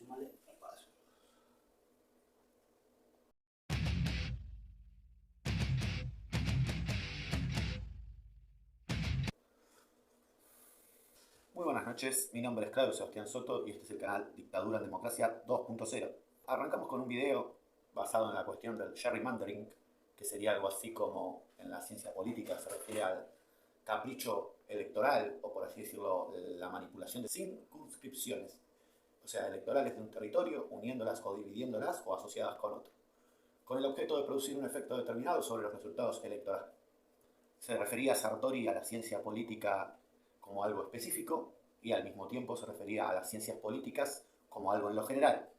Sumale el paso. Muy buenas noches, mi nombre es Claudio Sebastián Soto y este es el canal Dictadura en Democracia 2.0. Arrancamos con un video basado en la cuestión del gerrymandering, que sería algo así como en la ciencia política se refiere al capricho electoral, o por así decirlo, la manipulación de circunscripciones, o sea, electorales de un territorio, uniéndolas o dividiéndolas o asociadas con otro, con el objeto de producir un efecto determinado sobre los resultados electorales. Se refería a Sartori a la ciencia política como algo específico y al mismo tiempo se refería a las ciencias políticas como algo en lo general.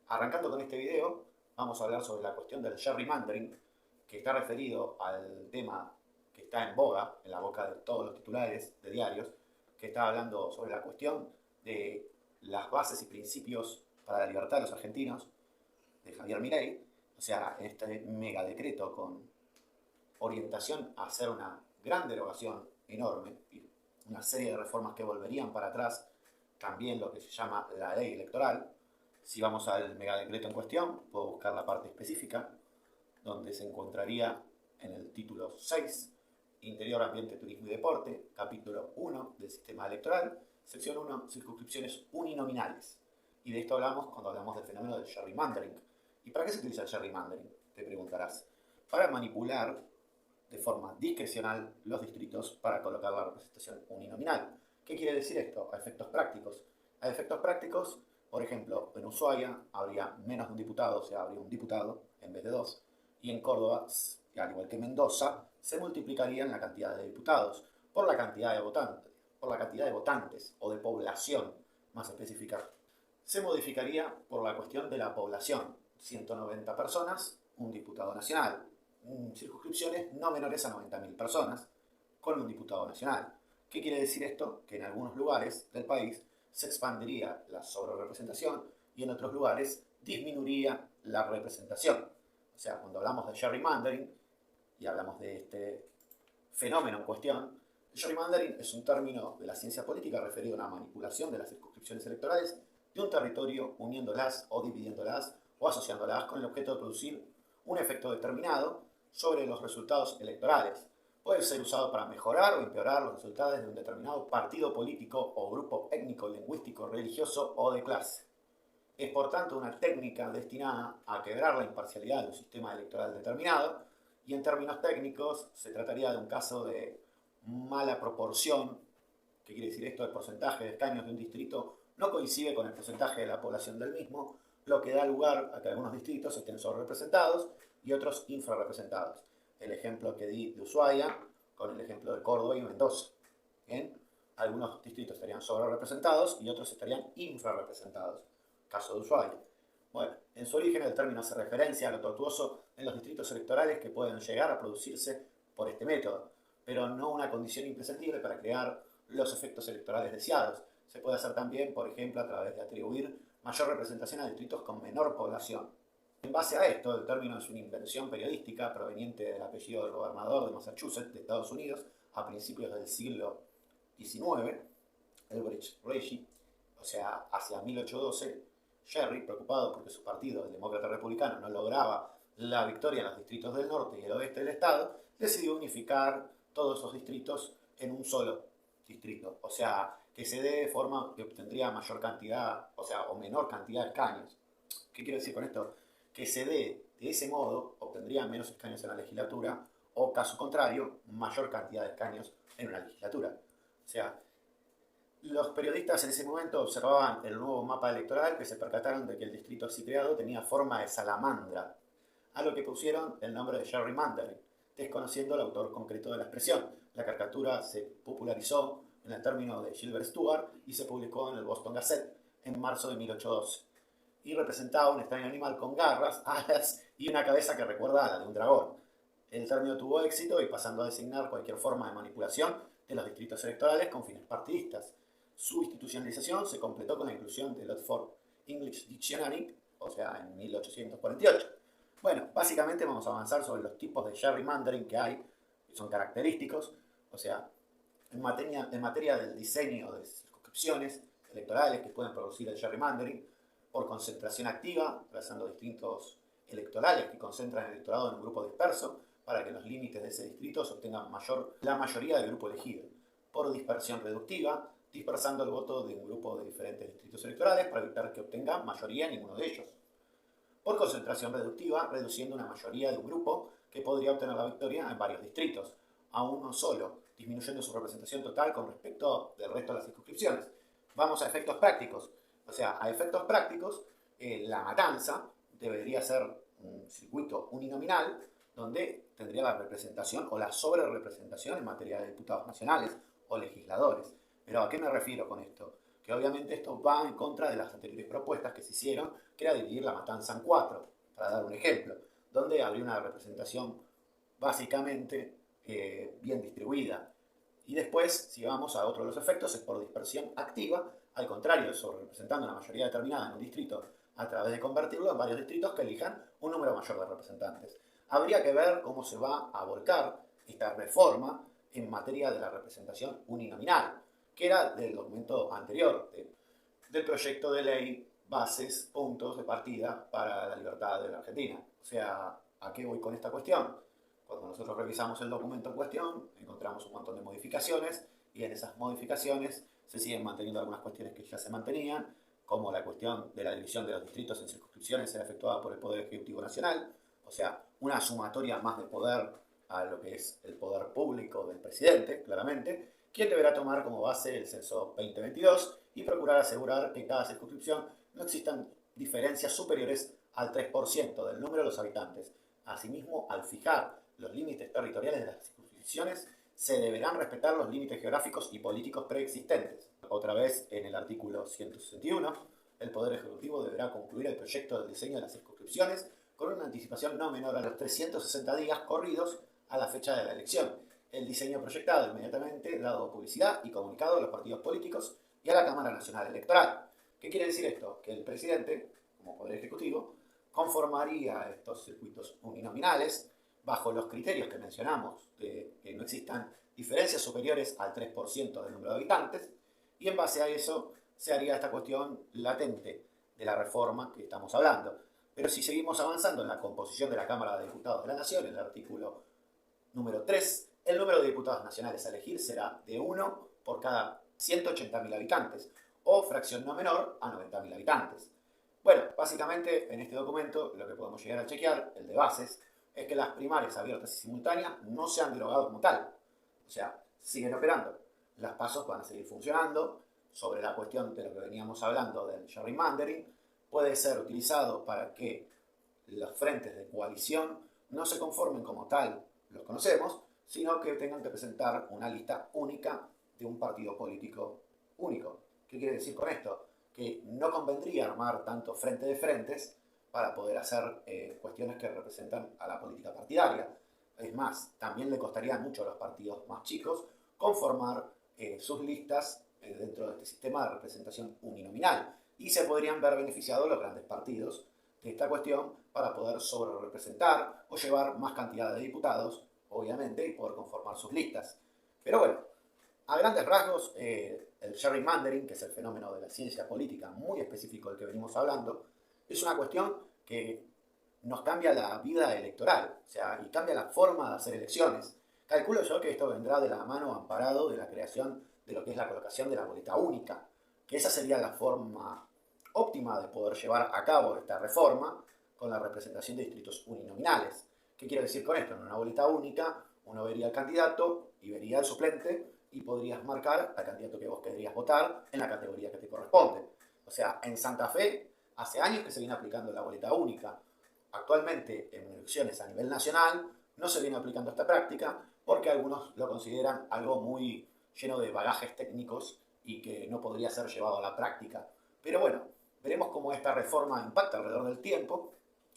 Arrancando con este video, vamos a hablar sobre la cuestión del gerrymandering, que está referido al tema que está en boga, en la boca de todos los titulares de diarios, que está hablando sobre la cuestión de las bases y principios para la libertad de los argentinos, de Javier Milei, o sea, en este mega decreto con orientación a hacer una gran derogación enorme y una serie de reformas que volverían para atrás también lo que se llama la ley electoral. Si vamos al megadecreto en cuestión, puedo buscar la parte específica, donde se encontraría en el título 6, Interior, Ambiente, Turismo y Deporte, capítulo 1 del sistema electoral, sección 1, circunscripciones uninominales. Y de esto hablamos cuando hablamos del fenómeno del gerrymandering. ¿Y para qué se utiliza el gerrymandering? Te preguntarás. Para manipular de forma discrecional los distritos para colocar la representación uninominal. ¿Qué quiere decir esto? A efectos prácticos. A efectos prácticos, por ejemplo, en Ushuaia habría menos de un diputado, o sea, habría un diputado en vez de dos, y en Córdoba, al igual que Mendoza, se multiplicarían la cantidad de diputados por la cantidad de votantes, o de población más específica. Se modificaría por la cuestión de la población, 190 personas, un diputado nacional, circunscripciones no menores a 90.000 personas, con un diputado nacional. ¿Qué quiere decir esto? Que en algunos lugares del país se expandiría la sobrerepresentación y en otros lugares disminuiría la representación. O sea, cuando hablamos de gerrymandering y hablamos de este fenómeno en cuestión, el gerrymandering es un término de la ciencia política referido a una manipulación de las circunscripciones electorales de un territorio uniéndolas o dividiéndolas o asociándolas con el objeto de producir un efecto determinado sobre los resultados electorales. Puede ser usado para mejorar o empeorar los resultados de un determinado partido político o grupo étnico, lingüístico, religioso o de clase. Es por tanto una técnica destinada a quebrar la imparcialidad de un sistema electoral determinado y en términos técnicos se trataría de un caso de mala proporción. ¿Qué quiere decir esto? El porcentaje de escaños de un distrito no coincide con el porcentaje de la población del mismo, lo que da lugar a que algunos distritos estén sobrerepresentados y otros infrarrepresentados. El ejemplo que di de Ushuaia con el ejemplo de Córdoba y Mendoza. ¿Bien? Algunos distritos estarían sobrerepresentados y otros estarían infrarrepresentados. Caso de Ushuaia. Bueno, en su origen el término hace referencia a lo tortuoso en los distritos electorales que pueden llegar a producirse por este método, pero no una condición imprescindible para crear los efectos electorales deseados. Se puede hacer también, por ejemplo, a través de atribuir mayor representación a distritos con menor población. En base a esto, el término es una invención periodística proveniente del apellido del gobernador de Massachusetts, de Estados Unidos, a principios del siglo XIX, Elbridge Reggie, o sea, hacia 1812, Sherry, preocupado porque su partido, el Demócrata Republicano, no lograba la victoria en los distritos del norte y el oeste del estado, decidió unificar todos esos distritos en un solo distrito. O sea, que se dé de forma que obtendría mayor cantidad, o sea, o menor cantidad de escaños. ¿Qué quiero decir con esto? Que se dé de ese modo, obtendría menos escaños en la legislatura, o caso contrario, mayor cantidad de escaños en una legislatura. O sea, los periodistas en ese momento observaban el nuevo mapa electoral que se percataron de que el distrito así creado tenía forma de salamandra, a lo que pusieron el nombre de gerrymandering, desconociendo el autor concreto de la expresión. La caricatura se popularizó en el término de Gilbert Stuart y se publicó en el Boston Gazette en marzo de 1812 y representaba un extraño animal con garras, alas y una cabeza que recuerda a la de un dragón. El término tuvo éxito y pasando a designar cualquier forma de manipulación de los distritos electorales con fines partidistas. Su institucionalización se completó con la inclusión del Oxford English Dictionary, o sea, en 1848. Bueno, básicamente vamos a avanzar sobre los tipos de gerrymandering que hay, que son característicos, o sea, en materia del diseño de circunscripciones electorales que pueden producir el gerrymandering, por concentración activa, trazando distritos electorales que concentran el electorado en un grupo disperso, para que los límites de ese distrito se obtengan la mayoría del grupo elegido. Por dispersión reductiva, dispersando el voto de un grupo de diferentes distritos electorales para evitar que obtenga mayoría en ninguno de ellos. Por concentración reductiva, reduciendo una mayoría de un grupo que podría obtener la victoria en varios distritos, a uno solo, disminuyendo su representación total con respecto del resto de las circunscripciones. Vamos a efectos prácticos. O sea, a efectos prácticos, la matanza debería ser un circuito uninominal donde tendría la representación o la sobrerepresentación en materia de diputados nacionales o legisladores. Pero ¿a qué me refiero con esto? Que obviamente esto va en contra de las anteriores propuestas que se hicieron, que era dividir la matanza en 4, para dar un ejemplo, donde habría una representación básicamente bien distribuida. Y después, si vamos a otro de los efectos, es por dispersión activa, al contrario, sobre representando una mayoría determinada en un distrito a través de convertirlo en varios distritos que elijan un número mayor de representantes. Habría que ver cómo se va a volcar esta reforma en materia de la representación uninominal, que era del documento anterior, del proyecto de ley Bases, puntos de partida para la libertad de la Argentina. O sea, ¿a qué voy con esta cuestión? Cuando nosotros revisamos el documento en cuestión, encontramos un montón de modificaciones y en esas modificaciones se siguen manteniendo algunas cuestiones que ya se mantenían, como la cuestión de la división de los distritos en circunscripciones será efectuada por el Poder Ejecutivo Nacional, o sea, una sumatoria más de poder a lo que es el poder público del presidente, claramente, quien deberá tomar como base el censo 2022 y procurar asegurar que en cada circunscripción no existan diferencias superiores al 3% del número de los habitantes. Asimismo, al fijar los límites territoriales de las circunscripciones, se deberán respetar los límites geográficos y políticos preexistentes. Otra vez, en el artículo 161, el Poder Ejecutivo deberá concluir el proyecto de diseño de las circunscripciones con una anticipación no menor a los 360 días corridos a la fecha de la elección. El diseño proyectado inmediatamente dado publicidad y comunicado a los partidos políticos y a la Cámara Nacional Electoral. ¿Qué quiere decir esto? Que el presidente, como Poder Ejecutivo, conformaría estos circuitos uninominales bajo los criterios que mencionamos, de que no existan diferencias superiores al 3% del número de habitantes, y en base a eso se haría esta cuestión latente de la reforma que estamos hablando. Pero si seguimos avanzando en la composición de la Cámara de Diputados de la Nación, en el artículo número 3, el número de diputados nacionales a elegir será de 1 por cada 180.000 habitantes, o fracción no menor a 90.000 habitantes. Bueno, básicamente en este documento lo que podemos llegar a chequear, el de bases, es que las primarias abiertas y simultáneas no se han derogado como tal. O sea, siguen operando. Las pasos van a seguir funcionando. Sobre la cuestión de lo que veníamos hablando del gerrymandering, puede ser utilizado para que los frentes de coalición no se conformen como tal, los conocemos, sino que tengan que presentar una lista única de un partido político único. ¿Qué quiere decir con esto? Que no convendría armar tanto frente de frentes para poder hacer cuestiones que representan a la política partidaria. Es más, también le costaría mucho a los partidos más chicos conformar sus listas dentro de este sistema de representación uninominal y se podrían ver beneficiados los grandes partidos de esta cuestión para poder sobrerepresentar o llevar más cantidad de diputados, obviamente, y poder conformar sus listas. Pero bueno, a grandes rasgos, el gerrymandering, que es el fenómeno de la ciencia política muy específico del que venimos hablando, es una cuestión que nos cambia la vida electoral, o sea, y cambia la forma de hacer elecciones. Calculo yo que esto vendrá de la mano amparado de la creación de lo que es la colocación de la boleta única, que esa sería la forma óptima de poder llevar a cabo esta reforma con la representación de distritos uninominales. ¿Qué quiero decir con esto? En una boleta única uno vería al candidato y vería al suplente y podrías marcar al candidato que vos querrías votar en la categoría que te corresponde. O sea, en Santa Fe hace años que se viene aplicando la boleta única. Actualmente en elecciones a nivel nacional no se viene aplicando esta práctica porque algunos lo consideran algo muy lleno de bagajes técnicos y que no podría ser llevado a la práctica. Pero bueno, veremos cómo esta reforma impacta alrededor del tiempo.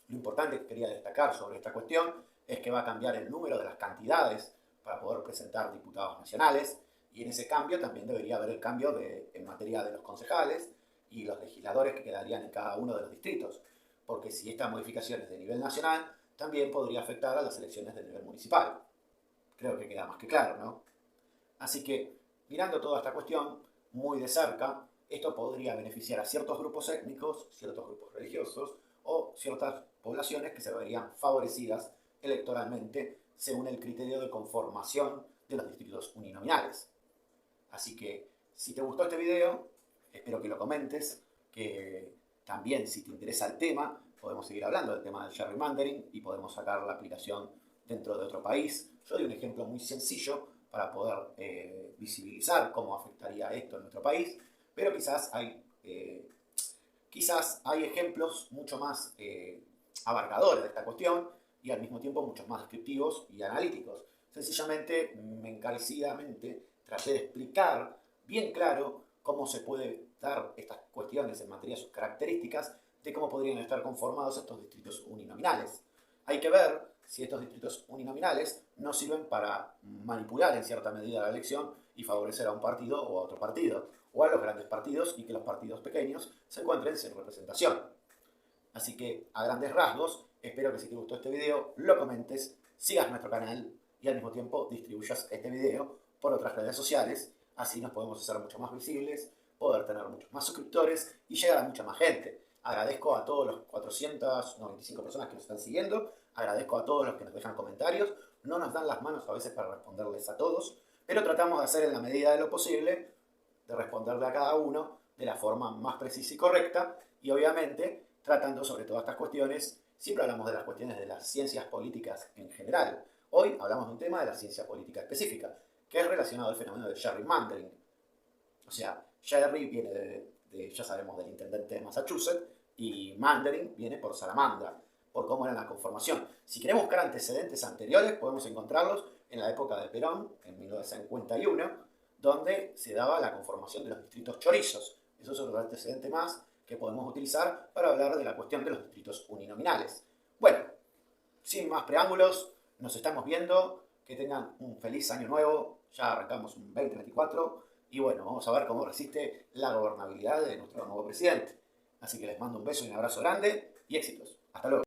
Lo importante que quería destacar sobre esta cuestión es que va a cambiar el número de las cantidades para poder presentar diputados nacionales y en ese cambio también debería haber el cambio en materia de los concejales y los legisladores que quedarían en cada uno de los distritos, porque si esta modificación es de nivel nacional, también podría afectar a las elecciones de nivel municipal. Creo que queda más que claro, ¿no? Así que, mirando toda esta cuestión muy de cerca, esto podría beneficiar a ciertos grupos étnicos, ciertos grupos religiosos o ciertas poblaciones que se verían favorecidas electoralmente según el criterio de conformación de los distritos uninominales. Así que si te gustó este video, espero que lo comentes, que también si te interesa el tema, podemos seguir hablando del tema del gerrymandering y podemos sacar la aplicación dentro de otro país. Yo doy un ejemplo muy sencillo para poder visibilizar cómo afectaría esto en nuestro país, pero quizás hay ejemplos mucho más abarcadores de esta cuestión y al mismo tiempo muchos más descriptivos y analíticos. Sencillamente, encarecidamente, traté de explicar bien claro cómo se puede dar estas cuestiones en materia de sus características, de cómo podrían estar conformados estos distritos uninominales. Hay que ver si estos distritos uninominales no sirven para manipular en cierta medida la elección y favorecer a un partido o a otro partido, o a los grandes partidos y que los partidos pequeños se encuentren sin representación. Así que, a grandes rasgos, espero que si te gustó este video, lo comentes, sigas nuestro canal y al mismo tiempo distribuyas este video por otras redes sociales. Así nos podemos hacer mucho más visibles, poder tener muchos más suscriptores y llegar a mucha más gente. Agradezco a todos los 495 personas que nos están siguiendo, agradezco a todos los que nos dejan comentarios. No nos dan las manos a veces para responderles a todos, pero tratamos de hacer en la medida de lo posible, de responderle a cada uno de la forma más precisa y correcta, y obviamente tratando sobre todas estas cuestiones. Siempre hablamos de las cuestiones de las ciencias políticas en general. Hoy hablamos de un tema de la ciencia política específica, que es relacionado al fenómeno del gerrymandering. O sea, Jerry viene ya sabemos, del intendente de Massachusetts, y mandering viene por salamandra, por cómo era la conformación. Si queremos buscar antecedentes anteriores, podemos encontrarlos en la época de Perón, en 1951, donde se daba la conformación de los distritos chorizos. Eso es otro antecedente más que podemos utilizar para hablar de la cuestión de los distritos uninominales. Bueno, sin más preámbulos, nos estamos viendo. Que tengan un feliz año nuevo. Ya arrancamos un 2024. Y bueno, vamos a ver cómo resiste la gobernabilidad de nuestro nuevo presidente. Así que les mando un beso y un abrazo grande y éxitos. Hasta luego.